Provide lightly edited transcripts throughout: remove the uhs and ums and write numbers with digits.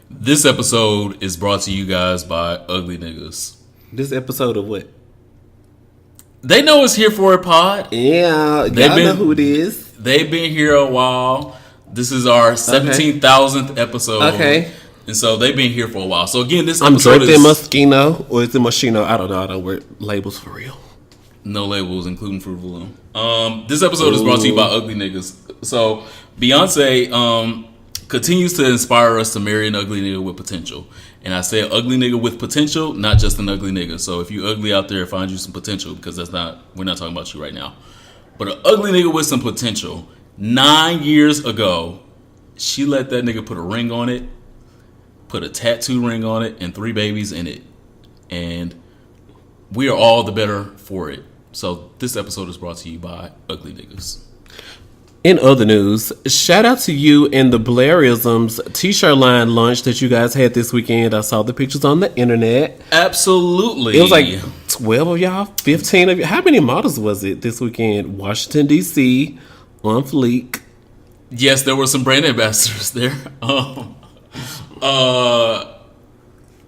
This episode is brought to you guys by Ugly Niggas. This episode of what? They know it's Here For It Pod. Yeah, y'all know who it is. They've been here a while. This is our 17,000th episode. Okay. And so they've been here for a while. So again, this I'm episode drinking Moschino, or is it Moschino? I don't know. I don't wear labels for real. No labels, including Fruit Balloon. This episode is brought to you by Ugly Niggas. So Beyonce continues to inspire us to marry an ugly nigga with potential. And I say ugly nigga with potential, not just an ugly nigga. So if you ugly out there, find you some potential, because we're not talking about you right now. But an ugly nigga with some potential. 9 years ago, she let that nigga put a ring on it, put a tattoo ring on it, and 3 babies in it. And we are all the better for it. So this episode is brought to you by Ugly Niggas. In other news, shout out to you and the Blairisms t-shirt line launch that you guys had this weekend. I saw the pictures on the internet. Absolutely. It was like 12 of y'all, 15 of you. How many models was it this weekend? Washington, D.C., on fleek. Yes, there were some brand ambassadors there.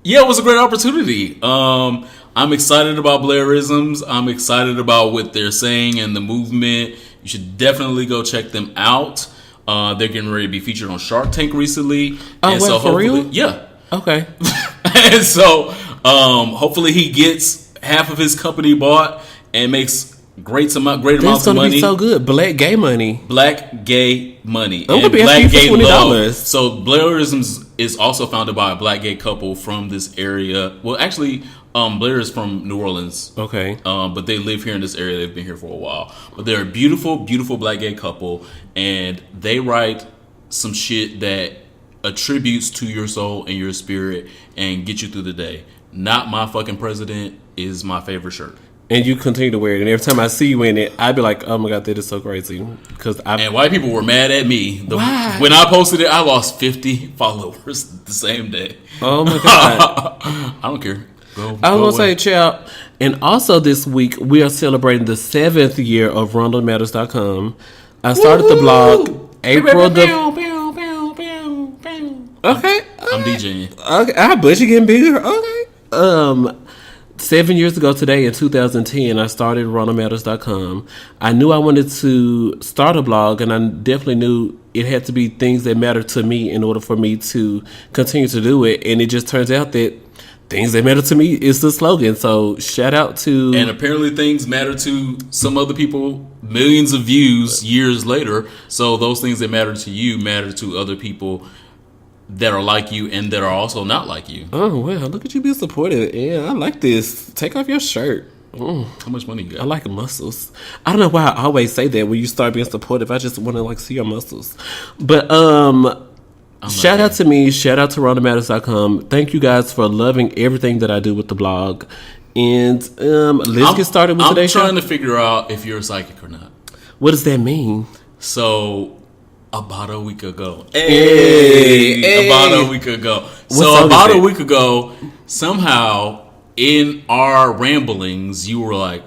Yeah, it was a great opportunity. I'm excited about Blairisms. I'm excited about what they're saying and the movement. You should definitely go check them out. They're getting ready to be featured on Shark Tank recently. Oh, and so for real? Yeah. Okay. And so hopefully he gets half of his company bought and makes great amounts of money. That's going to be so good. Black gay money. Black gay money. I'm going to be asking you for $20. Love. So Blairisms is also founded by a black gay couple from this area. Well, actually, Blair is from New Orleans. Okay. But they live here in this area. They've been here for a while. But they're a beautiful, beautiful black gay couple. And they write some shit that attributes to your soul and your spirit and get you through the day. Not My Fucking President is my favorite shirt. And you continue to wear it. And every time I see you in it, I'd be like, oh my God, that is so crazy. And white people were mad at me. Why? When I posted it, I lost 50 followers the same day. Oh my God. I don't care. I was going to say, child. And also this week, we are celebrating the 7th year of RondaMatters.com. I started the blog April the... Okay. I'm DJing. Okay. Our budget getting bigger. Okay. 7 years ago today in 2010, I started RondaMatters.com. I knew I wanted to start a blog, and I definitely knew it had to be things that mattered to me in order for me to continue to do it. And it just turns out that things that matter to me is the slogan. So shout out to... And apparently things matter to some other people, millions of views years later. So those things that matter to you matter to other people that are like you and that are also not like you. Oh, wow. Look at you being supportive. Yeah, I like this. Take off your shirt. How much money you got? I like muscles. I don't know why I always say that when you start being supportive. I just want to see your muscles. But shout out to me. Shout out to RondaMatters.com. Thank you guys for loving everything that I do with the blog. And let's get started with today's show. I'm trying to figure out if you're a psychic or not. What does that mean? So... About a week ago. About a week ago. About a week ago, somehow in our ramblings, you were like,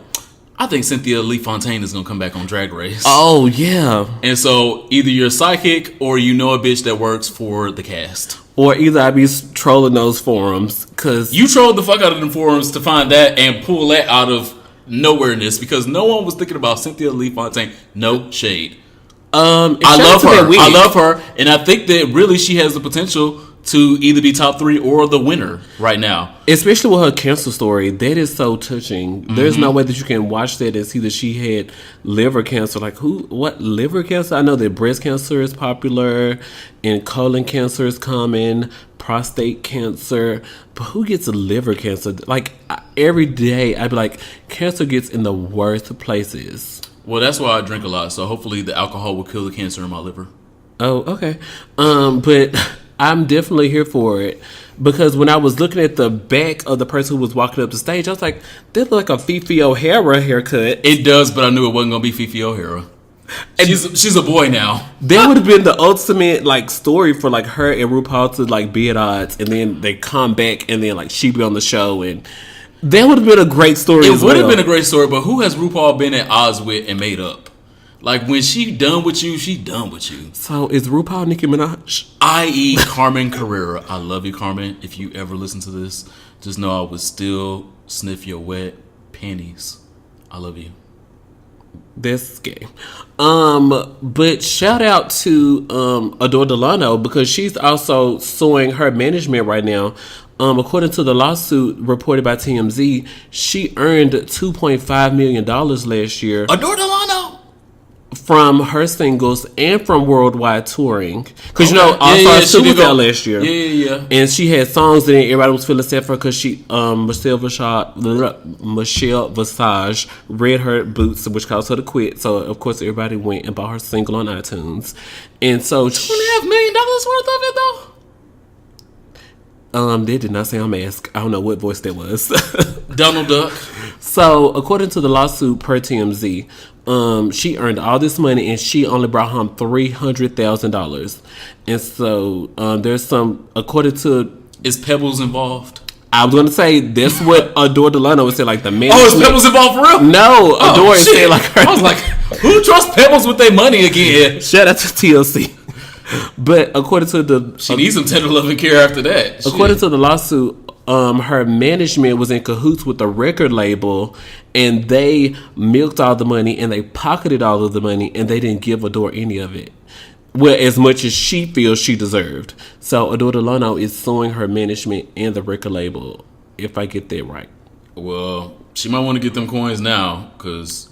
I think Cynthia Lee Fontaine is going to come back on Drag Race. Oh, yeah. And so either you're psychic or you know a bitch that works for the cast. Or either I be trolling those forums. Cause you trolled the fuck out of them forums to find that and pull that out of nowhereness because no one was thinking about Cynthia Lee Fontaine. No shade. I love her, and I think that really she has the potential to either be top 3 or the winner right now. Especially with her cancer story, that is so touching. Mm-hmm. There's no way that you can watch that and see that she had liver cancer. Like what liver cancer? I know that breast cancer is popular, and colon cancer is common, prostate cancer, but who gets liver cancer? Like every day, I'd be like, cancer gets in the worst places. Well, that's why I drink a lot, so hopefully the alcohol will kill the cancer in my liver. Oh, okay. But I'm definitely here for it because when I was looking at the back of the person who was walking up the stage, I was like, that look like a Fifi O'Hara haircut. It does, but I knew it wasn't going to be Fifi O'Hara. She's a boy now. That would have been the ultimate story for her and RuPaul to be at odds, and then they come back and then she be on the show and... That would have been a great story as well. It would have been a great story, but who has RuPaul been at odds with and made up? Like, when she done with you, she done with you. So is RuPaul Nicki Minaj? I.e. Carmen Carrera. I love you, Carmen. If you ever listen to this, just know I would still sniff your wet panties. I love you. That's gay. But shout out to Adore Delano, because she's also suing her management right now. According to the lawsuit reported by TMZ, she earned $2.5 million last year. Adore Delano? From her singles and from worldwide touring. Because, you know, All Stars 2 was out last year. Yeah. And she had songs in it. Everybody was feeling sad for her because she, Michelle Visage read her boots, which caused her to quit. So, of course, everybody went and bought her single on iTunes. And so... $2.5 million worth of it, though? They did not say on mask. I don't know what voice that was. Donald Duck. So, according to the lawsuit per TMZ, she earned all this money and she only brought home $300,000. And so, there's some, according to... Is Pebbles involved? I was going to say, that's what Adore Delano would say, like the man. Oh, is Pebbles involved for real? No, Adore is saying like her. I was like, who trusts Pebbles with their money again? Shout out to TLC. But according to the... She needs some tender loving care after that. According to the lawsuit, her management was in cahoots with the record label, and they milked all the money and they pocketed all of the money, and they didn't give Adore any of it. Well, as much as she feels she deserved. So Adore Delano is suing her management and the record label, if I get that right. Well, she might want to get them coins now, because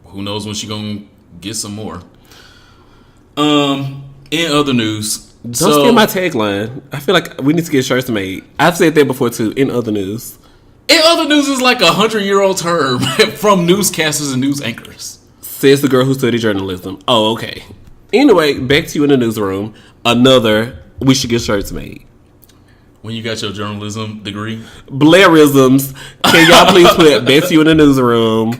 who knows when she gonna get some more. In other news, don't steal my tagline. I feel like we need to get shirts made. I've said that before too. In other news. In other news is like 100-year-old term from newscasters and news anchors. Says the girl who studied journalism. Oh, okay. Anyway, back to you in the newsroom. We should get shirts made. When you got your journalism degree? Blairisms. Can y'all please put back to you in the newsroom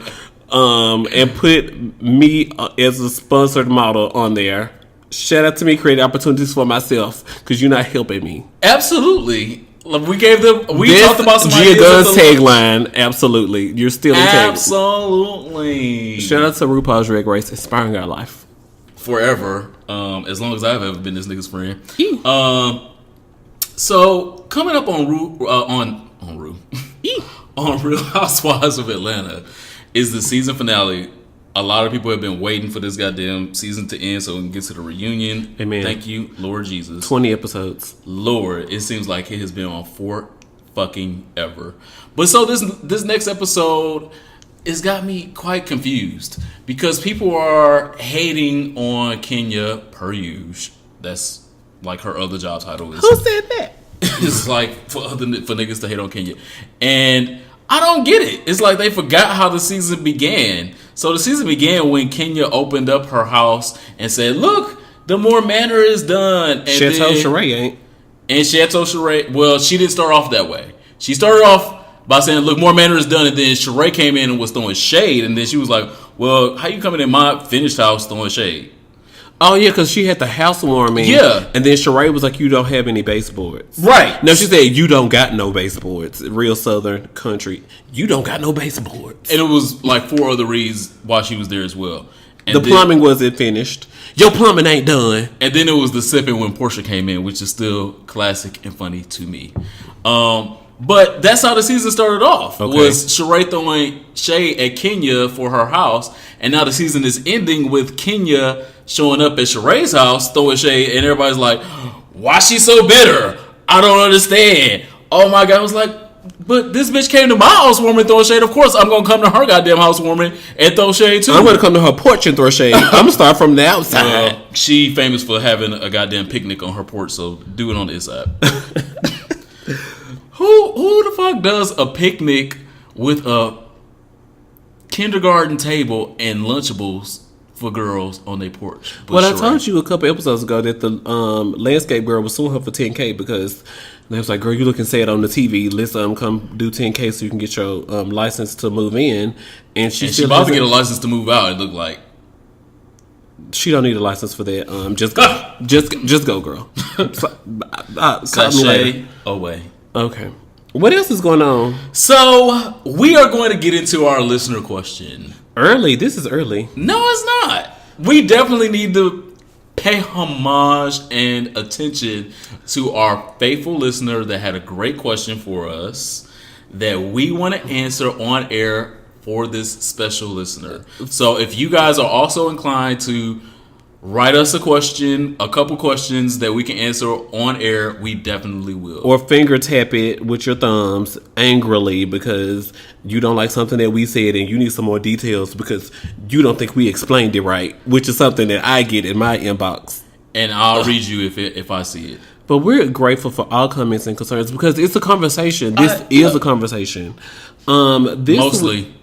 and put me as a sponsored model on there. Shout out to me creating opportunities for myself, because you're not helping me. Absolutely. We gave them. We talked about some Gia Gunn's tagline. Absolutely, you're still in absolutely. Shout out to RuPaul's Drag Race, inspiring our life forever. As long as I've ever been this nigga's friend. So coming up on Real Housewives of Atlanta is the season finale. A lot of people have been waiting for this goddamn season to end so we can get to the reunion. Amen. Thank you, Lord Jesus. 20 episodes. Lord, it seems like it has been on fucking ever. But so this next episode has got me quite confused because people are hating on Kenya per usual. That's like her other job title is. Who said that? It's like for niggas to hate on Kenya. And I don't get it. It's like they forgot how the season began. So the season began when Kenya opened up her house and said, look, the More Manor is done. And Chateau Sheree ain't. And Chateau Sheree, well, she didn't start off that way. She started off by saying, look, More Manor is done. And then Sheree came in and was throwing shade. And then she was like, well, how you coming in my finished house throwing shade? Oh, yeah, because she had the housewarming. Yeah. And then Sheree was like, you don't have any baseboards. Right. No, she said, you don't got no baseboards. Real Southern country. You don't got no baseboards. And it was like 4 other reasons why she was there as well. And the plumbing wasn't finished. Your plumbing ain't done. And then it was the sipping when Portia came in, which is still classic and funny to me. But that's how the season started off. Okay. Was Sheree throwing shade at Kenya for her house. And now the season is ending with Kenya showing up at Sheree's house throwing shade. And everybody's like, why she so bitter? I don't understand. Oh my God. I was like, but this bitch came to my housewarming throwing shade. Of course I'm going to come to her goddamn housewarming and throw shade too. I'm going to come to her porch and throw shade. I'm going to start from the outside. Well, she famous for having a goddamn picnic on her porch. So do it on the inside. Who the fuck does a picnic with a kindergarten table and Lunchables for girls on their porch? Well, I told you a couple episodes ago that the landscape girl was suing her for $10,000 because they was like, girl, you looking sad on the TV. Let's come do $10,000 so you can get your license to move in. And she about to get a license to move out, it looked like. She don't need a license for that. Just go. just go, girl. Sashay away. Okay. What else is going on? So, we are going to get into our listener question. Early. This is early. No, it's not. We definitely need to pay homage and attention to our faithful listener that had a great question for us that we want to answer on air for this special listener. So if you guys are also inclined to write us a couple questions that we can answer on air, we definitely will. Or finger tap it with your thumbs angrily because you don't like something that we said and you need some more details because you don't think we explained it right, which is something that I get in my inbox. And I'll read you if I see it. But we're grateful for all comments and concerns because it's a conversation. This is a conversation. Mostly.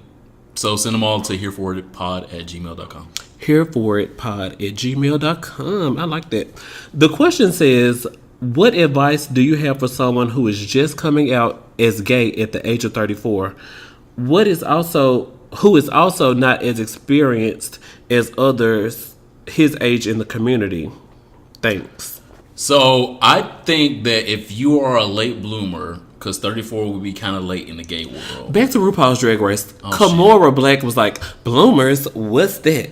So send them all to hereforitpod@gmail.com. hereforitpod@gmail.com. I like that. The question says, what advice do you have for someone who is just coming out as gay at the age of 34? Who is also not as experienced as others his age in the community? Thanks. So I think that if you are a late bloomer, because 34 would be kind of late in the gay world. Back to RuPaul's Drag Race. Kimora Black was like, bloomers, what's that?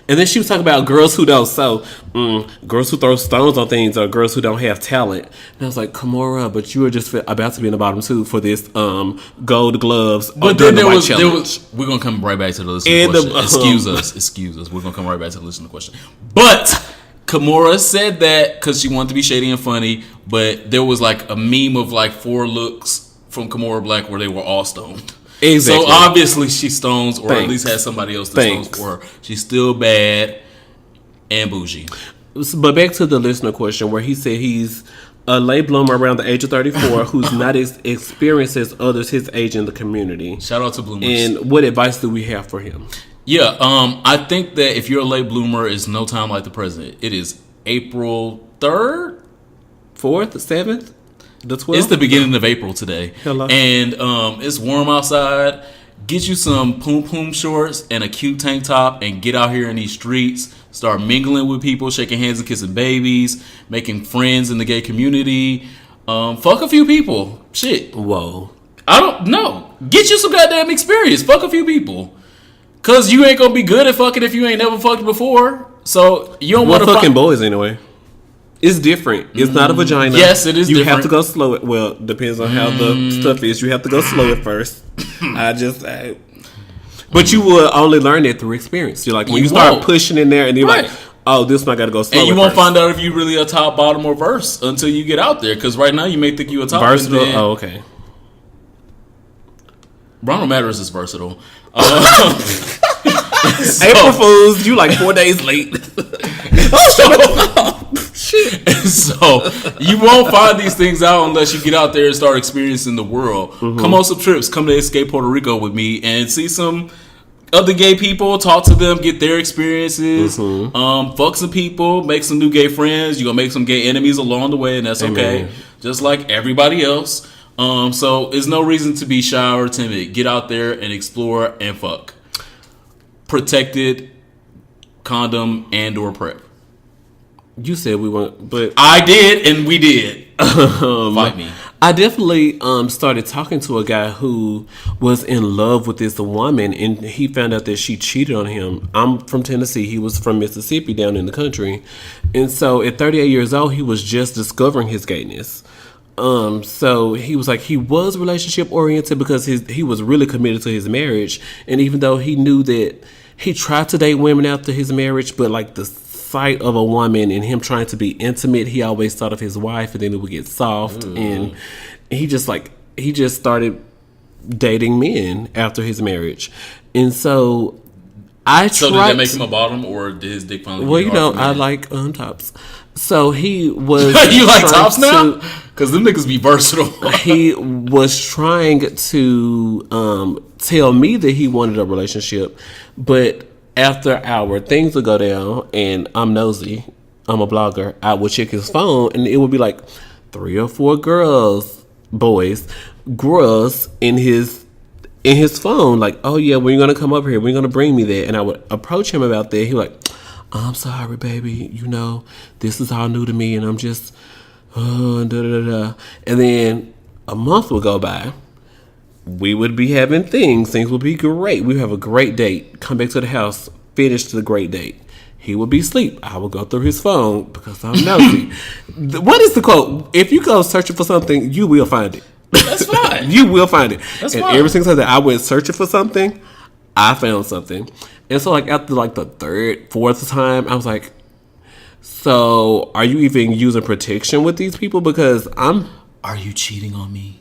And then she was talking about girls who don't sew. Girls who throw stones on things or girls who don't have talent. And I was like, Kimora, but you were just about to be in the bottom two for this gold gloves. But then there was we're going to come right back to the listener question. Excuse us. We're going to come right back to the listener question. But Kimora said that because she wanted to be shady and funny, but there was like a meme of like 4 looks from Kimora Black where they were all stoned. Exactly. So obviously she stones, or at least has somebody else that stones for her. She's still bad and bougie. But back to the listener question where he said he's a late bloomer around the age of 34 who's not as experienced as others his age in the community. Shout out to bloomers. And what advice do we have for him? Yeah, I think that if you're a late bloomer, it's no time like the present. It is April 3rd? 4th? 7th? The 12th? It's the beginning of April today. Hello. And it's warm outside. Get you some poom poom shorts and a cute tank top and get out here in these streets. Start mingling with people, shaking hands and kissing babies, making friends in the gay community. Fuck a few people. Shit. Whoa. I don't know. Get you some goddamn experience. Fuck a few people. Cause you ain't gonna be good at fucking if you ain't never fucked before. So you don't want to fucking boys anyway. It's different. It's not a vagina. Yes, it is. You different. have to go slow. Well, depends on how the stuff is. You have to go slow at first. But you will only learn that through experience. You're like when you start pushing in there, and you're like, "Oh, this one I got to go slow." And you won't find out if you really a top, bottom, or verse until you get out there. Because right now you may think you a top. Versatile. Oh, okay. Ronald Matters is versatile. April Fools, you like 4 days late. So you won't find these things out unless you get out there and start experiencing the world. Mm-hmm. Come on some trips. Come to Escape Puerto Rico with me and see some other gay people. Talk to them. Get their experiences. Mm-hmm. Fuck some people. Make some new gay friends. You're going to make some gay enemies along the way, and that's okay. Just like everybody else. So there's no reason to be shy or timid. Get out there and explore and fuck. Protected, condom, and or PrEP. You said we weren't, but I did, and we did. Fight me. I definitely started talking to a guy who was in love with this woman, and he found out that she cheated on him. I'm from Tennessee. He was from Mississippi, down in the country, and so at 38 years old, he was just discovering his gayness. So he was like, he was relationship oriented because he was really committed to his marriage, and even though he knew that he tried to date women after his marriage, but like the sight of a woman and him trying to be intimate, he always thought of his wife, and then it would get soft. And he just started dating men after his marriage. And so did that make him a bottom, or did his dick finally? Well, I like tops. So he was. You like tops now? Because them niggas be versatile. He was trying to tell me that he wanted a relationship, but after our things would go down, and I'm nosy, I'm a blogger, I would check his phone, and it would be like 3 or 4 girls in his phone, like, oh yeah, when you gonna come up here, when you gonna bring me there? And I would approach him about that. He was like, I'm sorry, baby, this is all new to me, and I'm just and then a month would go by, We would be having things. Things would be great. We have a great date. Come back to the house. Finish the great date. He would be asleep. I would go through his phone because I'm nosy. What is the quote? If you go searching for something, you will find it. That's fine. You will find it. That's and fine. Every single time that I went searching for something, I found something. And so, like, after, like, the third, fourth time, I was like, so are you even using protection with these people? Because Are you cheating on me?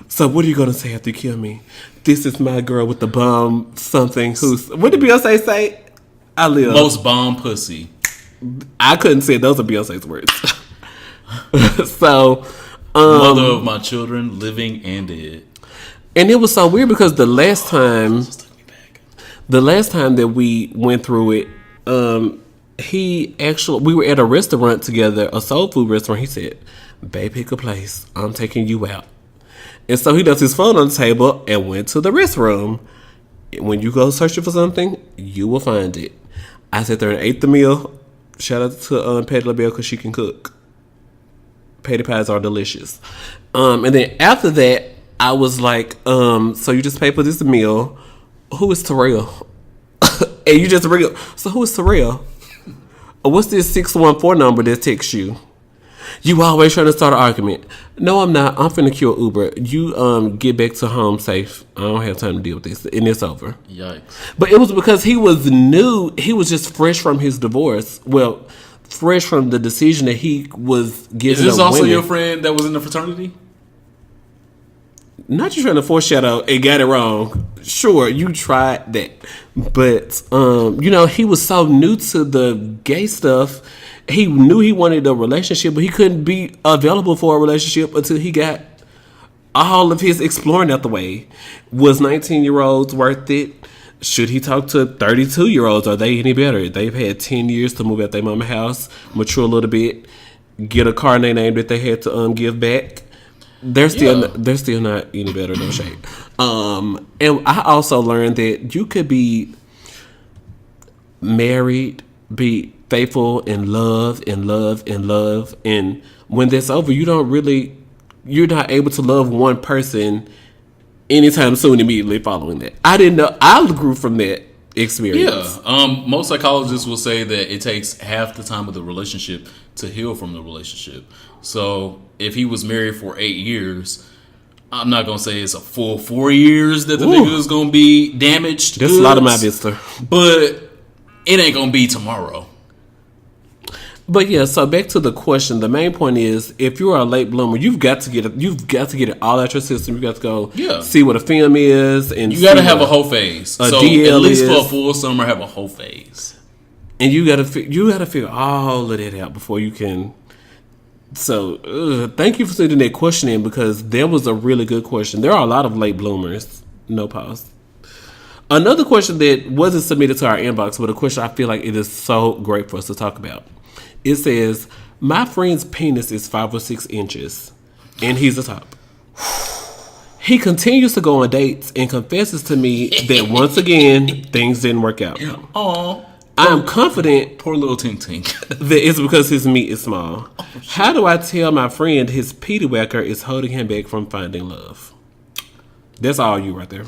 So what are you going to say after you kill me? This is my girl with the bomb something. What did Beyonce say? I live. Most bomb pussy. I couldn't say it. Those are Beyonce's words. So, mother of my children, living and dead. And it was so weird because the last time that we went through it, we were at a restaurant together, a soul food restaurant. He said, "Babe, pick a place. I'm taking you out." And so he left his phone on the table and went to the restroom. When you go searching for something, you will find it. I sat there and ate the meal. Shout out to Patty LaBelle because she can cook. Patty pies are delicious. And then after that, I was like, so you just pay for this meal. Who is Terrell? And you just ring up. So who is Terrell? What's this 614 number that texts you? You always trying to start an argument. No, I'm not. I'm finna kill Uber. You get back to home safe. I don't have time to deal with this. And it's over. Yikes. But it was because he was new. He was just fresh from his divorce. Well, fresh from the decision that he was giving. Is this also your friend that was in the fraternity? Not you trying to foreshadow and got it wrong. Sure, you tried that. But, he was so new to the gay stuff. He knew he wanted a relationship, but he couldn't be available for a relationship until he got all of his exploring out the way. Was 19-year-olds worth it? Should he talk to 32-year-olds? Are they any better? They've had 10 years to move out their mama's house, mature a little bit, get a car name that they had to give back. They're still not any better, no shade. And I also learned that you could be married, be faithful and love, and when that's over, you're not able to love one person anytime soon immediately following that. I didn't know. I grew from that experience. Yeah. Most psychologists will say that it takes half the time of the relationship to heal from the relationship. So if he was married for 8 years, I'm not going to say it's a full 4 years that the nigga is going to be damaged. That's a lot of my vista. But it ain't going to be tomorrow. But yeah, so back to the question. The main point is, if you are a late bloomer, you've got to get it all out your system. You got to go see what a film is, and you got to have a whole phase. So DL at least for a full summer, have a whole phase, and you got to figure all of that out before you can. So thank you for sending that question in, because there was a really good question. There are a lot of late bloomers. No pause. Another question that wasn't submitted to our inbox, but a question I feel like it is so great for us to talk about. It says, my friend's penis is 5 or 6 inches, and he's the top. He continues to go on dates and confesses to me that once again, things didn't work out. Aww. I am confident, poor little Tink Tink, that it's because his meat is small. How do I tell my friend his petty whacker is holding him back from finding love? That's all you right there.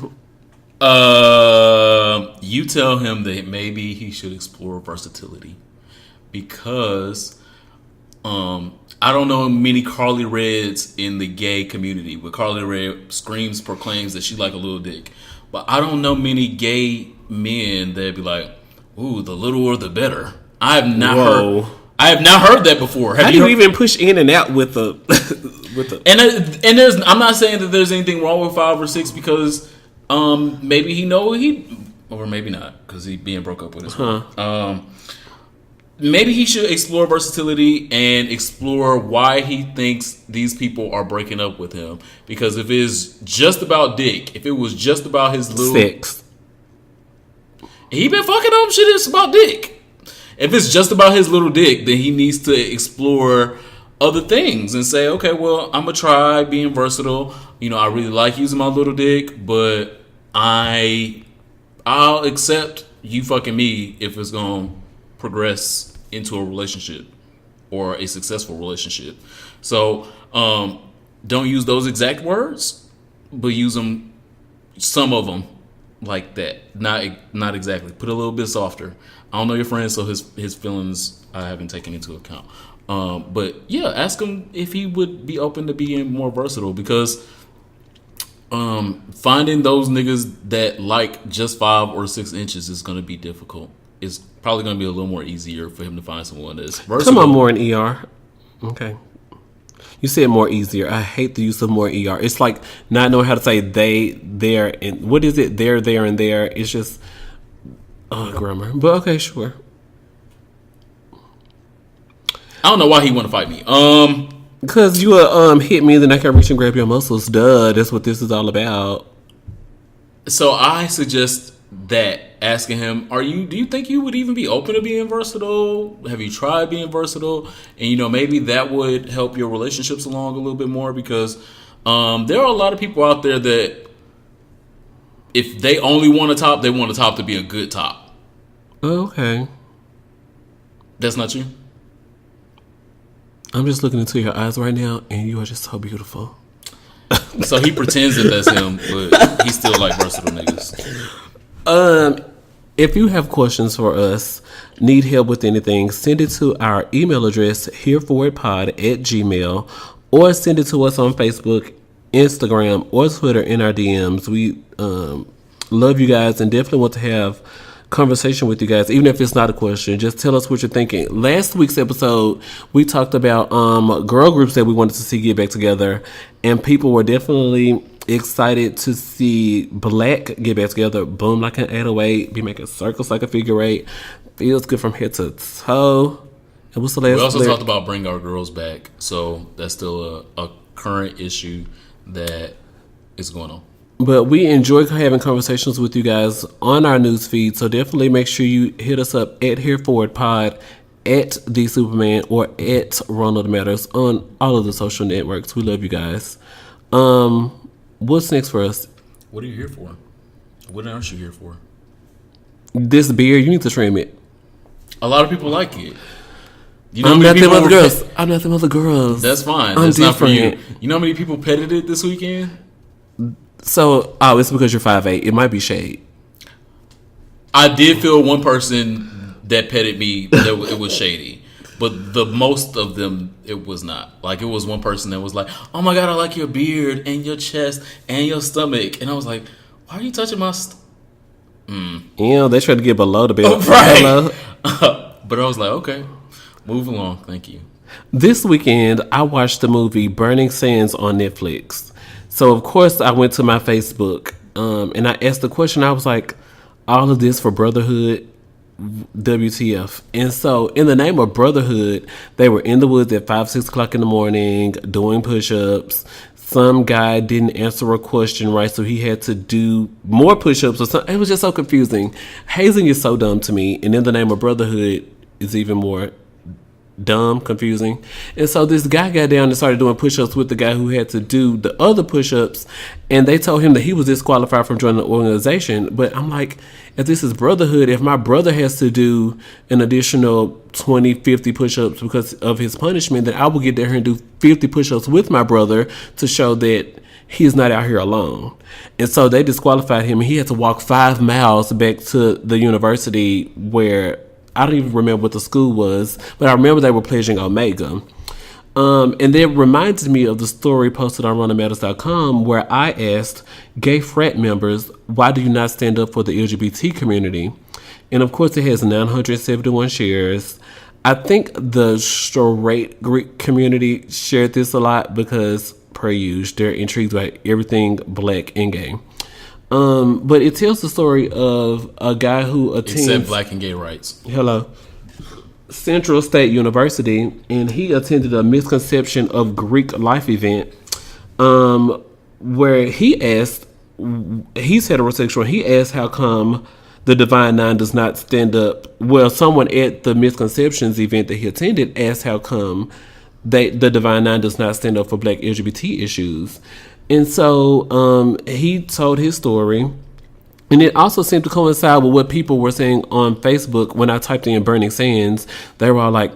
You tell him that maybe he should explore versatility. Because I don't know many Carly Reds in the gay community, but Carly Red proclaims that she like a little dick. But I don't know many gay men that be like, ooh, the littler the better. I have not heard that before. How do you even push in and out with the and there's, I'm not saying that there's anything wrong with 5 or 6, because maybe he know or maybe not, because he being broke up with his wife. Maybe he should explore versatility and explore why he thinks these people are breaking up with him. Because if it's just about dick, if it was just about his little sex, he been fucking up. Shit, it's about dick. If it's just about his little dick, then he needs to explore other things and say, okay, well, I'm gonna try being versatile. I really like using my little dick, but I'll accept you fucking me if it's gonna progress into a relationship or a successful relationship. So don't use those exact words, but use them, some of them, like that. Not exactly. Put a little bit softer. I don't know your friend, so his feelings I haven't taken into account. But yeah, ask him if he would be open to being more versatile, because finding those niggas that like just 5 or 6 inches is going to be difficult. It's probably going to be a little more easier for him to find someone that's versatile. Come on, more in ER. Okay. You said more easier. I hate the use of more ER. It's like not knowing how to say they, there, and what is it? There, and there. It's just grammar. But okay, sure. I don't know why he want to fight me. Because you hit me, then I can reach and grab your muscles. Duh, that's what this is all about. So I suggest that asking him, do you think you would even be open to being versatile? Have you tried being versatile? And maybe that would help your relationships along a little bit more, because there are a lot of people out there that if they only want a top, they want a top to be a good top. Okay. That's not you? I'm just looking into your eyes right now, and you are just so beautiful. So he pretends that that's him, but he still like versatile niggas. If you have questions for us, need help with anything, send it to our email address, hereforwardpod@gmail.com, or send it to us on Facebook, Instagram, or Twitter in our DMs. We love you guys and definitely want to have conversation with you guys, even if it's not a question. Just tell us what you're thinking. Last week's episode, we talked about girl groups that we wanted to see get back together, and people were definitely excited to see Black get back together. Boom like an 808, be making circles like a figure 8. Feels good from head to toe. And what's the last? We also talked about Bring Our Girls Back, so that's still a current issue that is going on. But we enjoy having conversations with you guys on our news feed, so definitely make sure you hit us up at HereForwardPod, at The Superman, or at Ronald Matters on all of the social networks. We love you guys. What's next for us? What are you here for? What else are you here for? This beard, you need to trim it. A lot of people like it. I'm not them other girls. I'm not them other girls. That's fine. I'm That's different. Not for you. You know how many people petted it this weekend? So, it's because you're 5'8". It might be shade. I did feel one person that petted me that it was shady, but the most of them it was not. Like, it was one person that was like, "Oh my god, I like your beard and your chest and your stomach," and I was like, "Why are you touching my?" They tried to get below the belt. Right. But I was like, okay, move along. Thank you. This weekend, I watched the movie Burning Sands on Netflix. So, of course, I went to my Facebook and I asked the question. I was like, all of this for brotherhood? WTF. And so, in the name of brotherhood, they were in the woods at 5, 6 o'clock in the morning doing push-ups. Some guy didn't answer a question right, so he had to do more push-ups or something. It was just so confusing. Hazing is so dumb to me, and in the name of brotherhood is even more dumb, confusing. And so this guy got down and started doing push-ups with the guy who had to do the other push-ups, and they told him that he was disqualified from joining the organization. But I'm like, if this is brotherhood, if my brother has to do an additional 20, 50 push-ups because of his punishment, then I will get there and do 50 push-ups with my brother to show that he's not out here alone. And so they disqualified him, and he had to walk 5 miles back to the university where I don't even remember what the school was, but I remember they were pledging Omega. And that reminded me of the story posted on RondaMatters.com where I asked gay frat members, why do you not stand up for the LGBT community? And of course, it has 971 shares. I think the straight Greek community shared this a lot because, per usual, they're intrigued by everything Black and gay. But it tells the story of a guy who attends... Except Black and gay rights. Hello. Central State University, and he attended a misconception of Greek life event where he asked, he's heterosexual, he asked how come the Divine Nine does not stand up. Well, someone at the misconceptions event that he attended asked how come the Divine Nine does not stand up for Black LGBT issues. And so he told his story, and it also seemed to coincide with what people were saying on Facebook when I typed in Burning Sands. They were all like,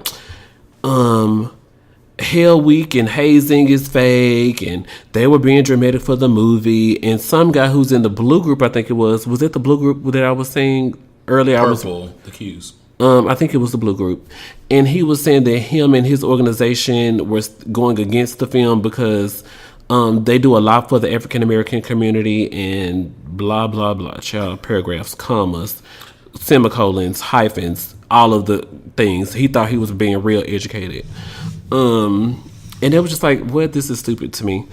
Hell Week and hazing is fake, and they were being dramatic for the movie. And some guy who's in the blue group, I think it was it the blue group that I was saying earlier? Purple, the Qs. I think it was the blue group. And he was saying that him and his organization were going against the film because they do a lot for the African American community and blah, blah, blah. Child, paragraphs, commas, semicolons, hyphens, all of the things. He thought he was being real educated. And it was just like, what? This is stupid to me.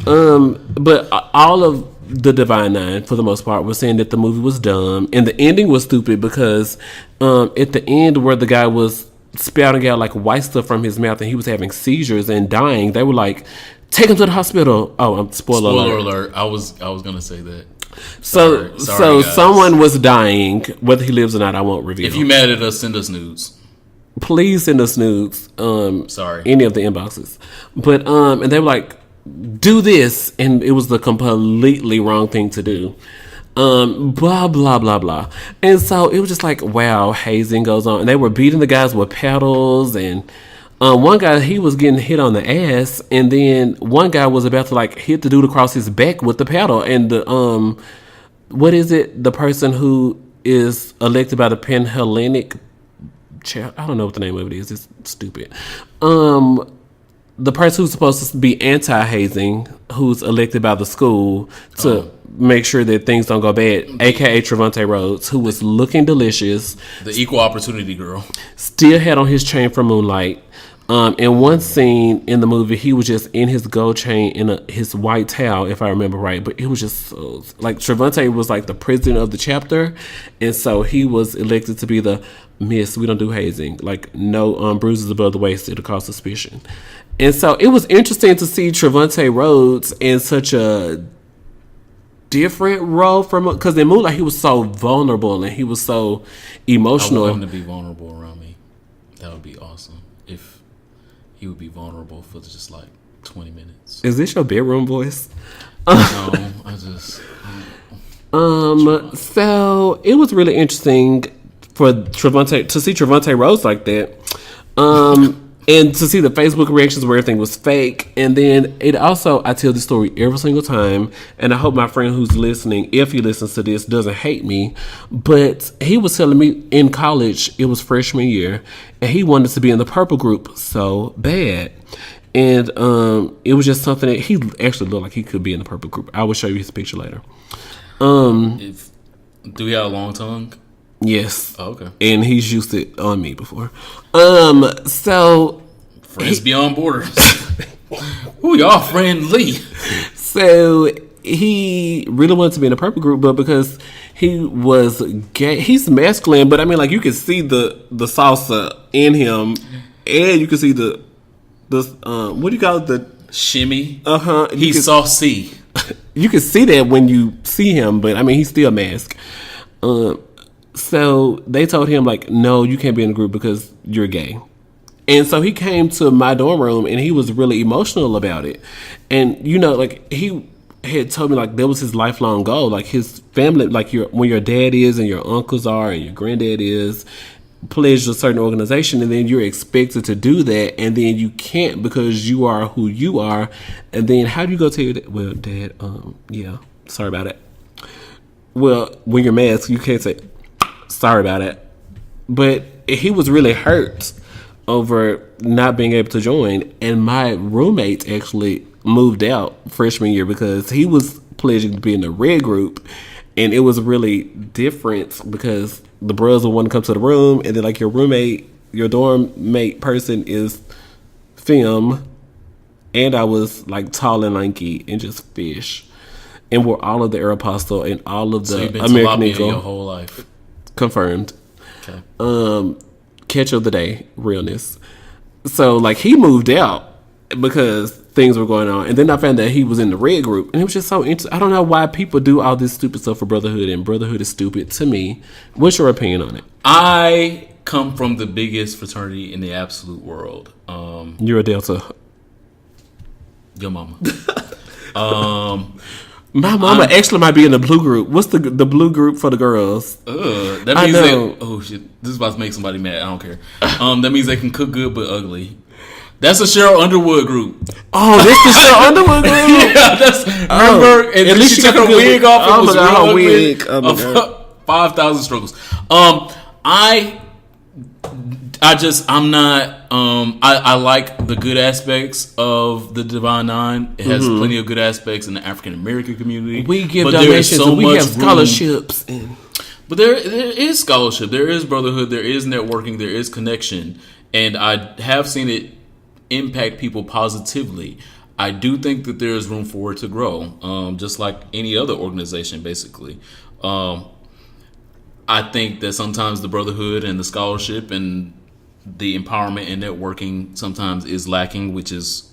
But all of the Divine Nine, for the most part, was saying that the movie was dumb. And the ending was stupid because at the end where the guy was spouting out like white stuff from his mouth and he was having seizures and dying, they were like, take him to the hospital. Oh, spoiler alert. I was gonna say that. So someone was dying. Whether he lives or not, I won't reveal. If you mad at us, send us nudes. Please send us nudes. Any of the inboxes. But and they were like, do this, and it was the completely wrong thing to do. Blah blah blah blah. And so it was just like, wow, hazing goes on. And they were beating the guys with paddles, and one guy, he was getting hit on the ass, and then one guy was about to like hit the dude across his back with the paddle. And the what is it? The person who is elected by the Panhellenic chair, I don't know what the name of it is. It's stupid. The person who's supposed to be anti-hazing, who's elected by the school to make sure that things don't go bad, a.k.a. Trevante Rhodes, who was looking delicious. The equal opportunity girl. Still had on his chain from Moonlight. In one scene in the movie, he was just in his gold chain in his white towel, if I remember right. But it was just so, like, Trevante was like the president of the chapter, and so he was elected to be the Miss. We don't do hazing. Like, no bruises above the waist. It'll cause suspicion. And so it was interesting to see Trevante Rhodes in such a different role from, because in Moonlight he was so vulnerable and he was so emotional. I want him to be vulnerable around me. That would be awesome if he would be vulnerable for just like 20 minutes. Is this your bedroom voice? No, I just. So it was really interesting for Trevante to see Trevante Rhodes like that. And to see the Facebook reactions where everything was fake. And then it also, I tell this story every single time. And I hope my friend who's listening, if he listens to this, doesn't hate me. But he was telling me in college, it was freshman year, and he wanted to be in the purple group so bad. And it was just something that he actually looked like he could be in the purple group. I will show you his picture later. Do we have a long tongue? Yes. Oh, okay. And he's used it on me before. So friends beyond borders. Who y'all friendly? So he really wanted to be in a purple group, but because he was gay, he's masculine. But I mean, like, you can see the salsa in him, and you can see the what do you call it? The shimmy. He's saucy. You can see that when you see him, but I mean, he's still masked. So they told him, like, no, you can't be in the group because you're gay. And so he came to my dorm room and he was really emotional about it. And, you know, like, he had told me, like, that was his lifelong goal. Like, his family, like, when your dad is and your uncles are and your granddad is, pledged a certain organization, and then you're expected to do that, and then you can't because you are who you are. And then how do you go tell your dad, well, Dad, yeah, sorry about it. Well, when you're masked, you can't say, sorry about it. But he was really hurt over not being able to join. And my roommate actually moved out freshman year because he was pledging to be in the red group. And it was really different because the bros would want to come to the room, and then, like, your roommate, your dorm mate person is femme, and I was, like, tall and lanky and just fish. And we're all of the Aeropostale and all of the American Eagle. Your whole life. Confirmed. Okay. Catch of the day, realness. So, like, he moved out because things were going on. And then I found that he was in the red group. And it was just so interesting. I don't know why people do all this stupid stuff for Brotherhood, and Brotherhood is stupid to me. What's your opinion on it? I come from the biggest fraternity in the absolute world. You're a Delta. Your mama. My mama actually might be in the blue group. What's the blue group for the girls? That means they. Oh shit! This is about to make somebody mad. I don't care. That means they can cook good but ugly. That's a Cheryl Underwood group. Oh, this the Cheryl Underwood group. Yeah, that's remember. And at least she took her wig off. Oh my god, her wig. wig. Oh my god. 5,000 struggles. I'm not. I like the good aspects of the Divine Nine. It has plenty of good aspects in the African American community. We give donations. So we have scholarships. But there is scholarship. There is brotherhood. There is networking. There is connection. And I have seen it impact people positively. I do think that there is room for it to grow, just like any other organization, basically. I think that sometimes the brotherhood and the scholarship and the empowerment and networking sometimes is lacking, which is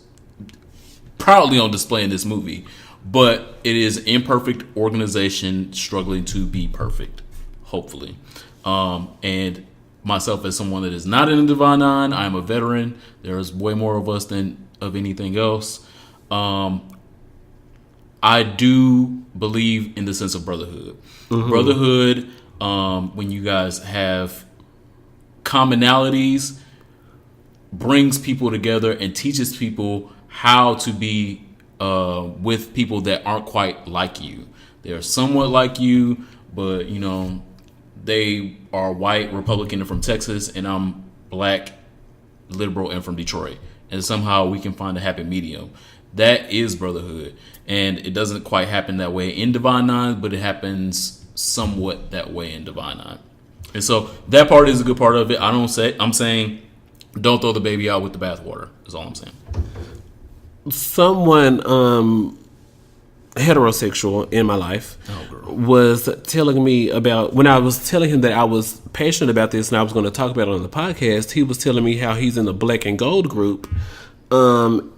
proudly on display in this movie. But it is imperfect organization struggling to be perfect, hopefully. And myself as someone that is not in the Divine Nine, I am a veteran. There's way more of us than of anything else. I do believe in the sense of brotherhood. Brotherhood, when you guys have commonalities, brings people together and teaches people how to be with people that aren't quite like you. They're somewhat like you, but you know, they are white, Republican, and from Texas, and I'm black, liberal, and from Detroit. And somehow we can find a happy medium. That is brotherhood. And it doesn't quite happen that way in Divine Nine, but it happens somewhat that way in Divine Nine. And so that part is a good part of it. I'm saying don't throw the baby out with the bathwater, is all I'm saying. Someone heterosexual in my life was telling me about, when I was telling him that I was passionate about this and I was going to talk about it on the podcast, he was telling me how he's in the Black and Gold group, and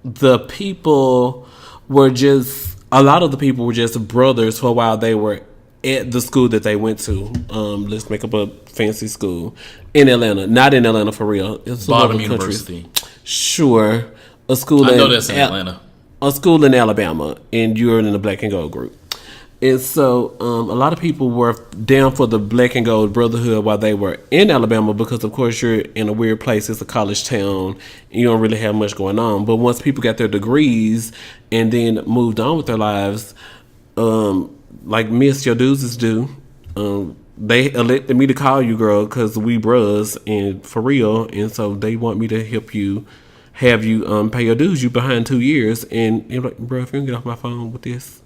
the people were just, a lot of the people were just brothers for a while. They were at the school that they went to. Let's make up a fancy school in Atlanta. Not in Atlanta for real. It's Bottom University. Sure. A school I know that's in Atlanta. A school in Alabama, and you're in the Black and Gold group. And so a lot of people were down for the Black and Gold Brotherhood while they were in Alabama because, of course, you're in a weird place. It's a college town. And you don't really have much going on. But once people got their degrees and then moved on with their lives, like Miss Your Dues do, they elected me to call you, girl, because we bros, and for real. And so they want me to help you, have you pay your dues. You behind 2 years. And you're like, bro, if you don't get off my phone with this.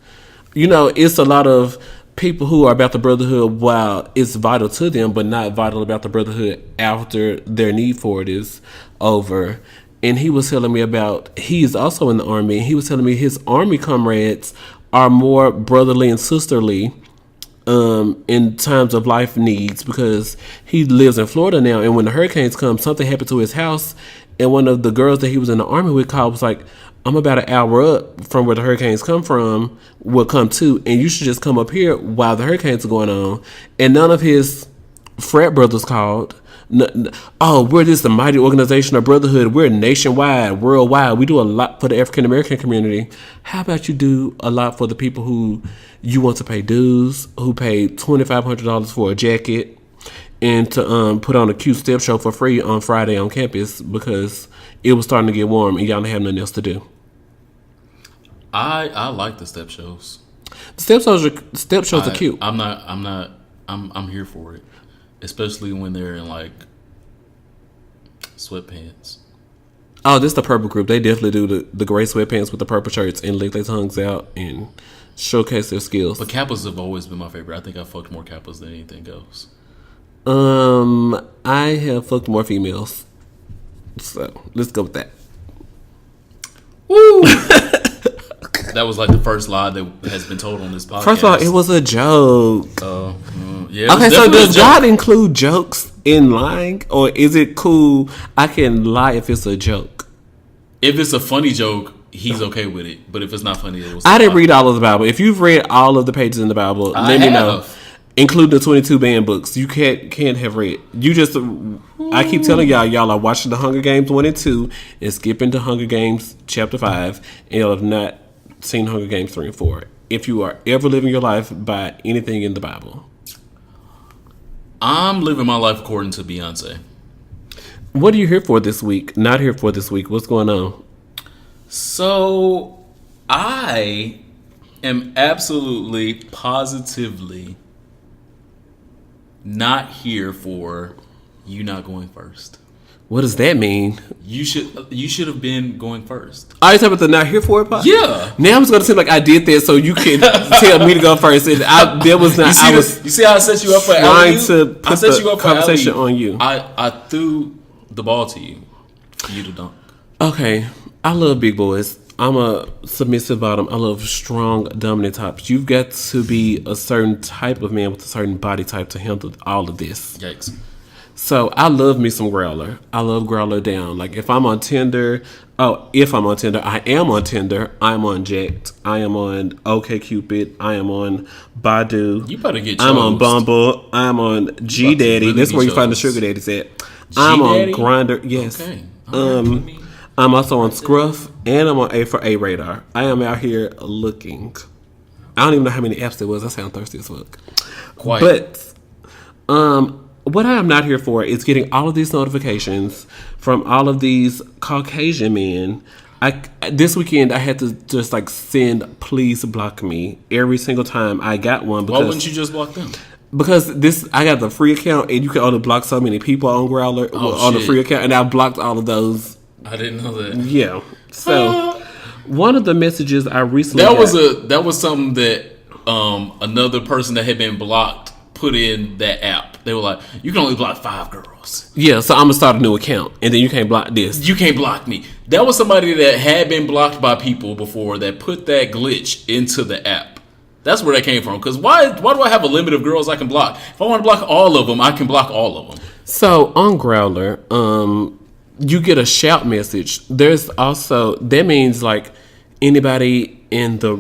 You know, it's a lot of people who are about the brotherhood while it's vital to them, but not vital about the brotherhood after their need for it is over. And he was telling me about, he's also in the Army, and he was telling me his Army comrades are more brotherly and sisterly in times of life needs, because he lives in Florida now, and when the hurricanes come, something happened to his house, and one of the girls that he was in the Army with called, was like, I'm about an hour up from where the hurricanes will come to, and you should just come up here while the hurricanes are going on. And none of his frat brothers called. We're this the mighty organization of brotherhood. We're nationwide, worldwide. We do a lot for the African American community. How about you do a lot for the people who you want to pay dues, who paid $2,500 for a jacket, and to put on a cute step show for free on Friday on campus because it was starting to get warm and y'all didn't have nothing else to do. I like the step shows. The step shows are cute. I'm here for it, especially when they're in like sweatpants. Oh, this is the purple group. They definitely do the gray sweatpants with the purple shirts and lick their tongues out and showcase their skills. But Kappas have always been my favorite. I think I fucked more Kappas than anything else. I have fucked more females. So let's go with that. Woo! That was like the first lie that has been told on this podcast. First of all, it was a joke. Yeah. Okay, so does God include jokes in lying, or is it cool? I can lie if it's a joke. If it's a funny joke, he's okay with it. But if it's not funny, it was. I didn't read all of the Bible. If you've read all of the pages in the Bible, let me know. Including the 22 banned books, you can't have read. You just, I keep telling y'all are watching the Hunger Games 1 and 2 and skipping to Hunger Games chapter 5, and y'all have not seen Hunger Games 3 and 4. If you are ever living your life by anything in the Bible, I'm living my life according to Beyonce. What are you here for this week? Not here for this week. What's going on? So, I am absolutely, positively not here for you not going first. What does that mean? You should have been going first. Are you talking about the not here for it part? Yeah. Now it's going to seem like I did that so you can tell me to go first. And there was not. You see how I set you up for trying to put I set you up for conversation on you. I threw the ball to you for you to dunk. Okay. I love big boys. I'm a submissive bottom. I love strong, dominant tops. You've got to be a certain type of man with a certain body type to handle all of this. Yikes. So I love me some growler. I love growler down. Like if I'm on Tinder, I am on Tinder. I'm on Jacked. I am on OkCupid. I am on Badu. You better get. I'm on Bumble. I'm on G Daddy. That's where you find the sugar daddies at. I'm on Grindr. Yes. Okay. I'm also on Scruff and I'm on A for A Radar. I am out here looking. I don't even know how many apps there was. I sound thirsty as fuck. Quite. But what I am not here for is getting all of these notifications from all of these Caucasian men. This weekend I had to just like send please block me every single time I got one. Because, why wouldn't you just block them? Because I got the free account and you can only block so many people on Growler on the free account, and I blocked all of those. I didn't know that. Yeah. So one of the messages I recently that was something that another person that had been blocked put in that app. They were like, you can only block 5 girls. Yeah, so I'm gonna start a new account, and then you can't block this. You can't block me. That was somebody that had been blocked by people before that put that glitch into the app. That's where that came from. Because why do I have a limit of girls I can block? If I want to block all of them, I can block all of them. So on Growler, you get a shout message. There's also, that means like anybody in the,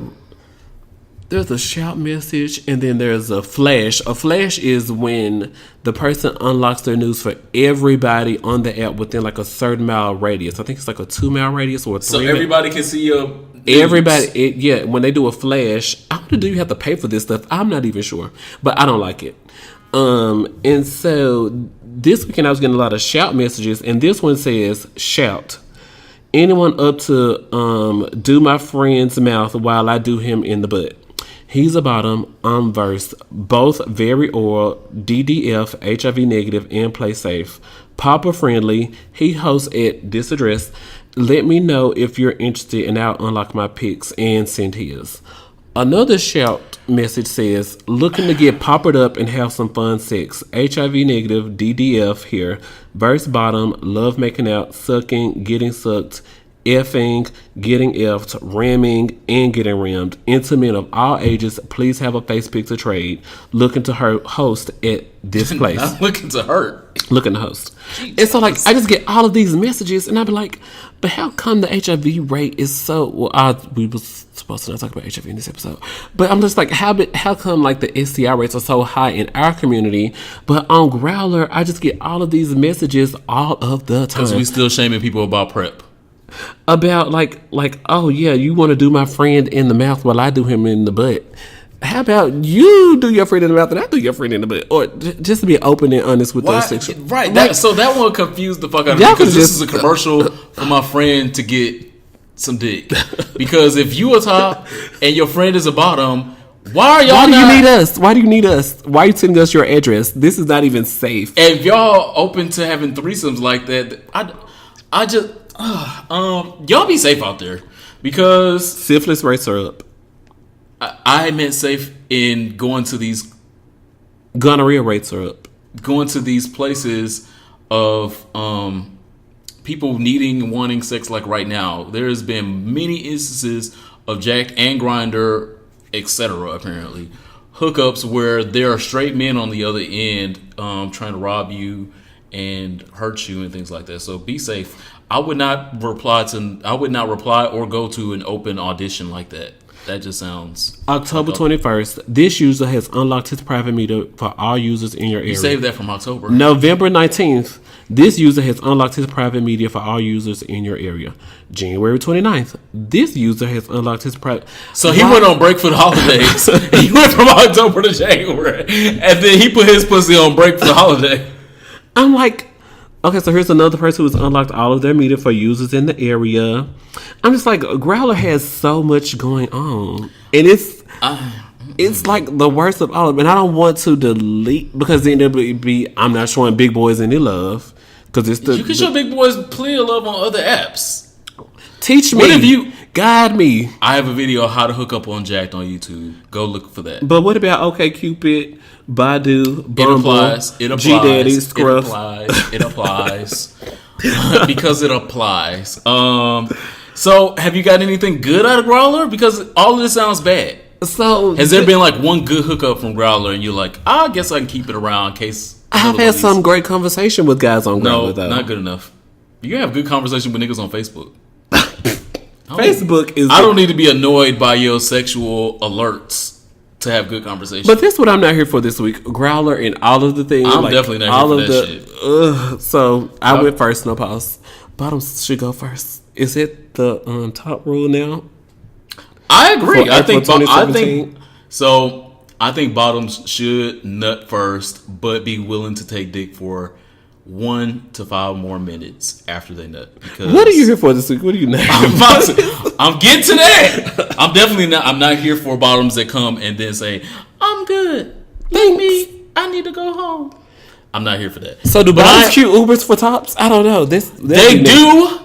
there's a shout message and then there's a flash. A flash is when the person unlocks their news for everybody on the app within like a certain mile radius. I think it's like a 2-mile radius or a 3 So everybody can see your news. Everybody, when they do a flash, I wonder, do you have to pay for this stuff? I'm not even sure, but I don't like it. And so this weekend I was getting a lot of shout messages, and this one says, shout. Anyone up to do my friend's mouth while I do him in the butt. He's a bottom, I'm versed, both very oral, DDF, HIV negative, and play safe. Papa friendly, he hosts at this address. Let me know if you're interested and I'll unlock my pics and send his. Another shout message says, looking to get poppered up and have some fun sex. HIV negative, DDF here. Verse bottom, love making out, sucking, getting sucked, effing, getting effed, ramming, and getting rammed. Into men of all ages, please have a face pic to trade. Looking to her host at this place. Not looking to hurt. Looking to host. Jesus. And so like I just get all of these messages and I be like, but how come the HIV rate is so, we was supposed to not talk about HIV in this episode, but I'm just like, how come like the STI rates are so high in our community, but on Growler I just get all of these messages all of the time. Because we still shaming people about PrEP. About like, oh yeah, you want to do my friend in the mouth while I do him in the butt. How about you do your friend in the mouth and I do your friend in the butt? Or just to be open and honest with us. Right. So that one confused the fuck out of me, because this is a commercial for my friend to get some dick. Because if you a top and your friend is a bottom, why do you need us? Why do you need us? Why are you sending us your address? This is not even safe. And if y'all open to having threesomes like that, I just y'all be safe out there, because syphilis rates are up. I meant safe in going to these, gonorrhea rates are up. Going to these places of people needing and wanting sex. Like right now, there has been many instances of Jacked and Grindr, etc. apparently hookups where there are straight men on the other end trying to rob you and hurt you and things like that. So be safe. I would not reply or go to an open audition like that. That just sounds... October 21st, this user has unlocked his private meter for all users in your area. You saved that from October. November 19th, this user has unlocked his private media for all users in your area. January 29th, this user has unlocked his private... So he went on break for the holidays. He went from October to January. And then he put his pussy on break for the holiday. I'm like... Okay, so here's another person who's unlocked all of their media for users in the area. I'm just like, Growler has so much going on, and it's like the worst of all of them. And I don't want to delete because then it'll be I'm not showing big boys any love because it's you can show big boys plenty of love on other apps. Teach me. What if you guide me? I have a video of how to hook up on Jacked on YouTube. Go look for that. But what about OkCupid, Badu, Bumble, It applies. G Daddy, Scruff? It applies. Because it applies. So have you got anything good out of Growler? Because all of this sounds bad. So has there been like one good hookup from Growler and you're like, I guess I can keep it around in case I've had some great conversation with guys on Growler though. Not good enough. You can have good conversation with niggas on Facebook. Facebook is. I don't need to be annoyed by your sexual alerts to have good conversation. But that's what I'm not here for this week. Growler and all of the things. I'm definitely not here for that shit. So I went first. No pause. Bottoms should go first. Is it the top rule now? I agree. I think so. I think bottoms should nut first, but be willing to take dick for 1 to 5 more minutes after they nut. Because what are you here for this week? What are you now? I'm getting to that. I'm definitely not. I'm not here for bottoms that come and then say, "I'm good. Leave me. I need to go home." I'm not here for that. So do bottoms cute Ubers for tops? I don't know. They do.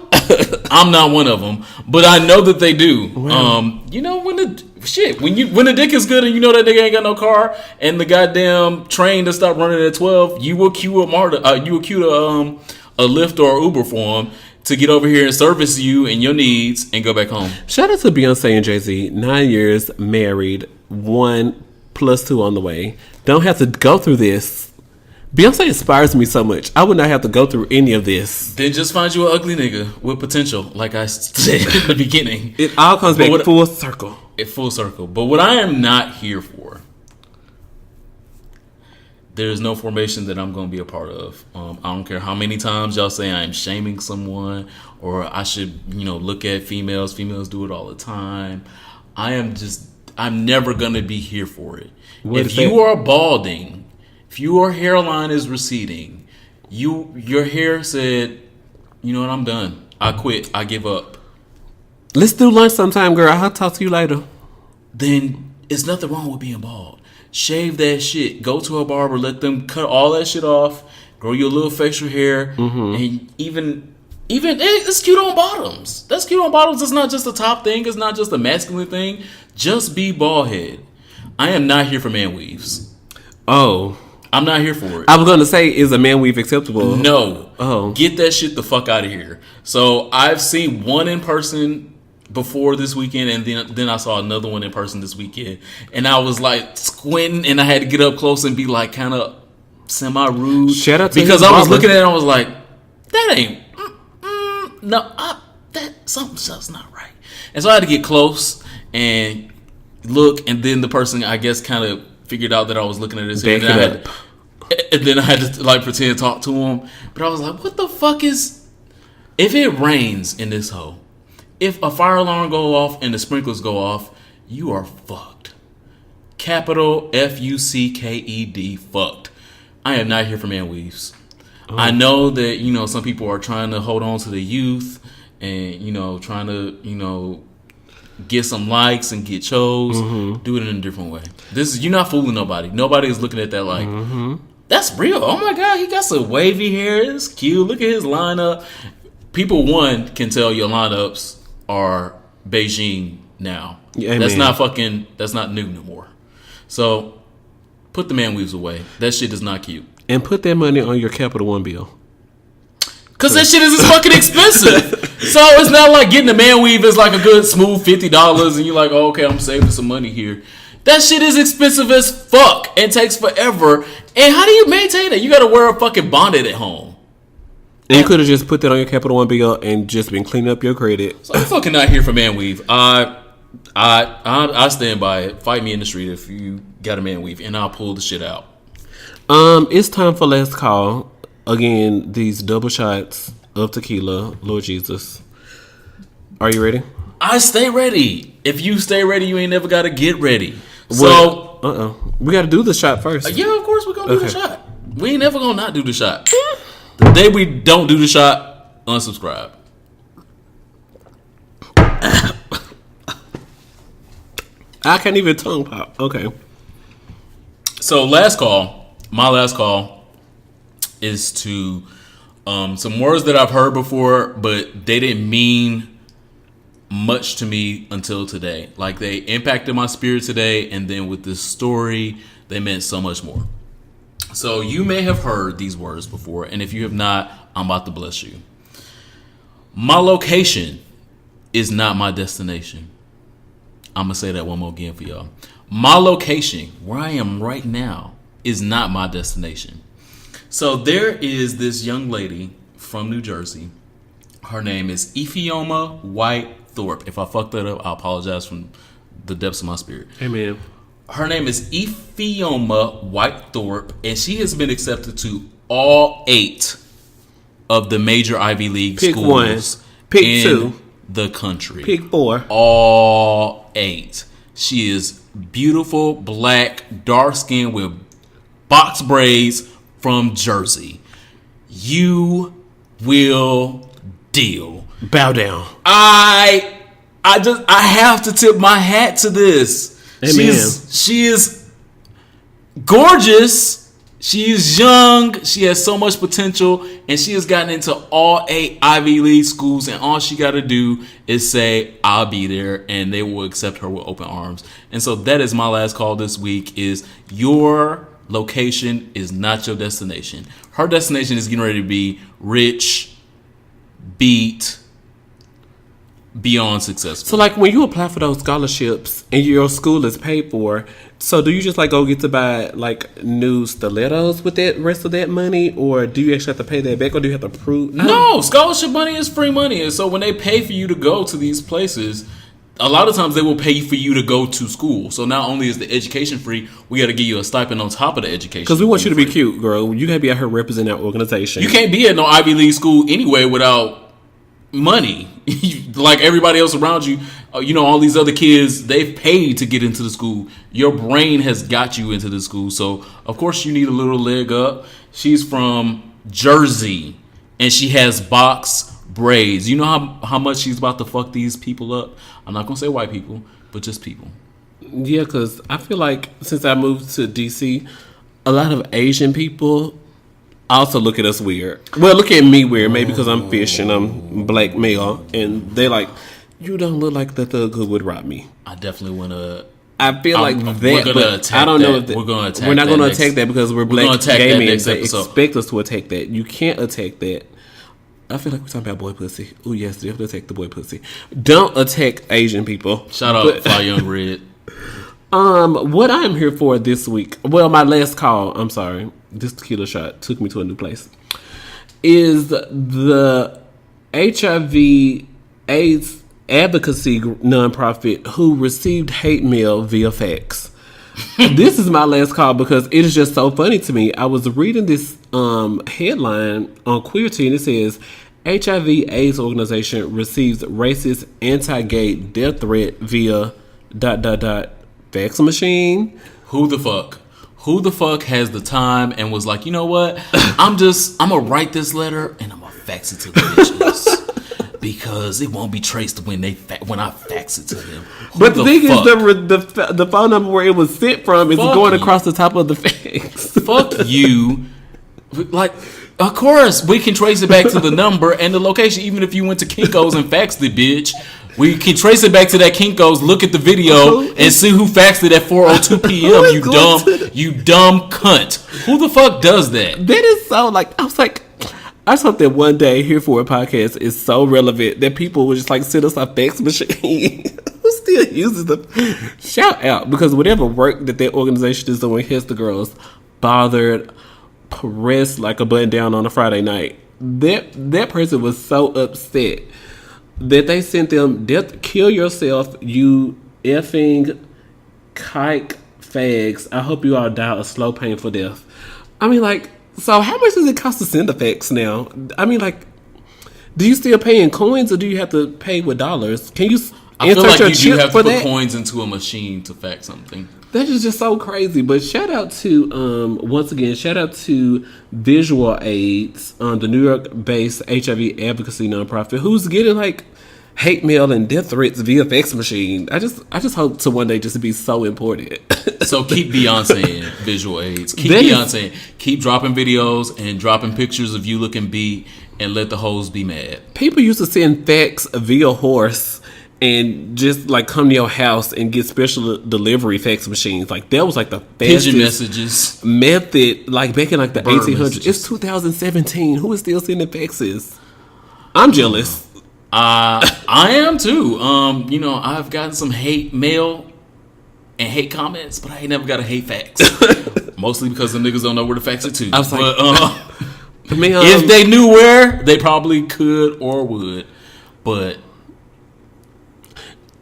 I'm not one of them, but I know that they do. Wow. You know when the dick is good and you know that nigga ain't got no car and the goddamn train to stop running at 12, you will queue a Lyft or Uber for him to get over here and service you and your needs and go back home. Shout out to Beyonce and Jay-Z. 9 years married, 1 + 2 on the way. Don't have to go through this. Beyonce inspires me so much. I would not have to go through any of this. Then just find you an ugly nigga with potential, like I said in the beginning. It all comes back full circle. Full circle. But what I am not here for, there's no formation that I'm going to be a part of. I don't care how many times y'all say I'm shaming someone or I should, look at females. Females do it all the time. I'm never going to be here for it. If you are balding, if your hairline is receding, your hair said, you know what, I'm done. I quit. I give up. Let's do lunch sometime, girl. I'll talk to you later. Then it's nothing wrong with being bald. Shave that shit. Go to a barber. Let them cut all that shit off. Grow your little facial hair. Mm-hmm. And even it's cute on bottoms. That's cute on bottoms. It's not just a top thing. It's not just a masculine thing. Just be bald head. I am not here for man weaves. Oh. I'm not here for it. I was going to say, is a man weave acceptable? No. Oh. Get that shit the fuck out of here. So I've seen one in person before this weekend, and then I saw another one in person this weekend. And I was like squinting, and I had to get up close and be like kind of semi-rude. Shout out to because I was looking at it and I was like, that ain't, something's not right. And so I had to get close and look, and then the person, I guess, kind of figured out that I was looking at his hair. And then I had to like pretend to talk to him. But I was like, what the fuck is... If it rains in this hole, if a fire alarm go off and the sprinklers go off, you are fucked. Capital Fucked. Fucked. I am not here for man weaves. Oh. I know that, some people are trying to hold on to the youth and, trying to, get some likes and get chose. Mm-hmm. Do it in a different way. You're not fooling nobody. Nobody is looking at that like, that's real. Oh my God, he got some wavy hair. It's cute. Look at his lineup. People, can tell your lineups are Beijing now. Yeah, that's not new no more. So put the man weaves away. That shit is not cute. And put that money on your Capital One bill. Because that shit is fucking expensive. So it's not like getting a man weave is like a good smooth $50 and you're like, oh, okay, I'm saving some money here. That shit is expensive as fuck and takes forever. And how do you maintain it? You got to wear a fucking bonnet at home. And you could have just put that on your Capital One bill and just been cleaning up your credit. So I'm fucking not here for man weave. I stand by it. Fight me in the street if you got a man weave, and I'll pull the shit out. It's time for last call. Again, these double shots of tequila. Lord Jesus. Are you ready? I stay ready. If you stay ready, you ain't never got to get ready. So, we got to do the shot first. Yeah, of course we're going to do the shot. We ain't never going to not do the shot. The day we don't do the shot, unsubscribe. I can't even tongue pop. Okay. So last call, my last call is to some words that I've heard before, but they didn't mean much to me until today. Like, they impacted my spirit today, and then with this story, they meant so much more. So you may have heard these words before, and if you have not, I'm about to bless you. My location is not my destination. I'm going to say that one more again for y'all. My location, where I am right now, is not my destination. So there is this young lady from New Jersey. Her name is Ephioma White Thorpe. If I fucked that up, I apologize from the depths of my spirit. Amen. Her name is Ephioma White Thorpe, and she has been accepted to all 8 of the major Ivy League Pick schools one. Pick in two. the country. Pick 4. All 8. She is beautiful, black, dark skin with box braids from Jersey. You will deal. Bow down. I have to tip my hat to this. Amen. She is gorgeous. She is young. She has so much potential, and she has gotten into all 8 Ivy League schools. And all she got to do is say, "I'll be there," and they will accept her with open arms. And so that is my last call this week: is your location is not your destination. Her destination is getting ready to be rich, beat, beyond successful. So, like, when you apply for those scholarships and your school is paid for, so do you just, like, go get to buy, like, new stilettos with that rest of that money? Or do you actually have to pay that back? Or do you have to prove? No, scholarship money is free money. And so when they pay for you to go to these places, a lot of times they will pay for you to go to school. So not only is the education free, we got to give you a stipend on top of the education. Because we want you to be cute, girl. You got to be out here representing our organization. You can't be at no Ivy League school anyway without money. Like everybody else around you, you know, all these other kids, they've paid to get into the school. Your brain has got you into the school. So, of course, you need a little leg up. She's from Jersey, and she has box braids. You know how much she's about to fuck these people up? I'm not going to say white people, but just people. Yeah, because I feel like since I moved to D.C., a lot of Asian people also look at us weird. Well, look at me weird, maybe because I'm fish and I'm black male, and they like, you don't look like the thug who would rob me. I definitely want to. I feel like that. We're gonna attack I don't know if that. We're going to attack. We're not going to attack that because we're black gay men. They episode. expect us to attack that. You can't attack that. I feel like we're talking about boy pussy. Oh yes, you have to attack the boy pussy. Don't attack Asian people. Shout out Fly Young Red. What I'm here for this week, well, my last call, I'm sorry, this tequila shot took me to a new place, is the HIV AIDS advocacy nonprofit who received hate mail via fax. This is my last call because it is just so funny to me. I was reading this headline on Queerty, and it says, HIV AIDS organization receives racist anti-gay death threat via ... fax machine. Who the fuck has the time and was like, you know what? I'm gonna write this letter and I'm gonna fax it to the bitches because it won't be traced when I fax it to them. But the thing is, the phone number where it was sent from is going across the top of the fax. Fuck you. Like, of course, we can trace it back to the number and the location, even if you went to Kinko's and faxed it, bitch. We can trace it back to that Kinko's, look at the video, and see who faxed it at 4:02 p.m. You dumb cunt. Who the fuck does that? That is so, like, I just hope that one day Here For a Podcast is so relevant that people will just, like, send us a fax machine. Who still uses them? Shout out, because whatever work that organization is doing has the girls bothered, pressed like a button down on a Friday night. That person was so upset that they sent them, kill yourself, you effing kike fags. I hope you all die a slow, painful death. I mean, like, so how much does it cost to send a fax now? I mean, like, do you still pay in coins or do you have to pay with dollars? Can you? I feel like you do chip have to for put that. coins into a machine to fact something. That is just so crazy. But shout out to once again, shout out to Visual AIDS, the New York-based HIV advocacy nonprofit, who's getting like hate mail and death threats via fax machine. I just hope to one day just to be so important. So keep Beyonce in Visual AIDS. Keep That Beyonce in. Keep dropping videos and dropping pictures of you looking beat and let the hoes be mad. People used to send fax via horse and just like come to your house and get special delivery fax machines. Like that was like the fastest Pigeon messages. method. Like back in like the Bird 1800s. messages. It's 2017. Who is still sending faxes? I'm jealous. I am too. You know, I've gotten some hate mail and hate comments, but I ain't never got a hate fax. Mostly because the niggas don't know where to fax it to. I was like, but, I mean, if they knew where, they probably could or would. But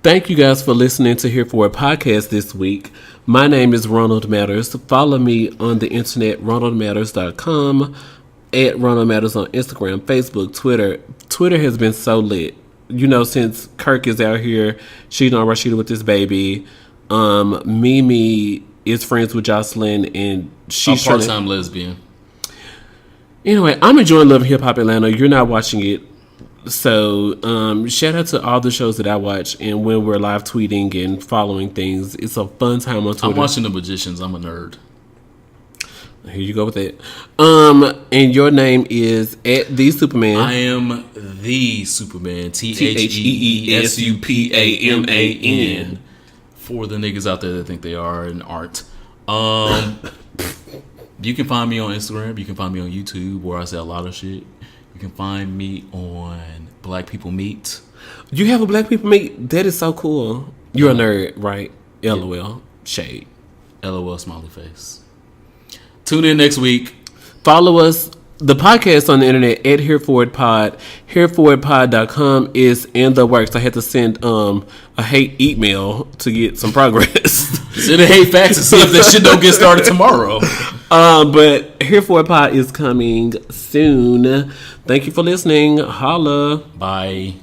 thank you guys for listening to Here For It podcast this week. My name is Ronald Matters. Follow me on the internet, ronaldmatters.com, at Ronald Matters on Instagram, Facebook, Twitter. Twitter has been so lit. You know, since Kirk is out here cheating on Rashida with this baby, Mimi is friends with Jocelyn, and she's a part-time lesbian. Anyway, I'm enjoying Love and Hip Hop Atlanta. You're not watching it. So, shout out to all the shows that I watch, and when we're live tweeting and following things, it's a fun time on Twitter. I'm watching The Magicians. I'm a nerd. Here you go with it. And your name is at the Superman. I am the Superman. TheeSupaman. For the niggas out there that think they are and aren't. You can find me on Instagram. You can find me on YouTube, where I say a lot of shit. You can find me on Black People Meet. You have a Black People Meet? That is so cool. You're a nerd, right? LOL. Shade. LOL smiley face. Tune in next week. Follow us, the podcast on the internet, at HereForItPod. HereForItPod.com is in the works. I had to send a hate email to get some progress. Send a hate fax and see if that shit don't get started tomorrow. But Here For It Pod is coming soon. Thank you for listening. Holla. Bye.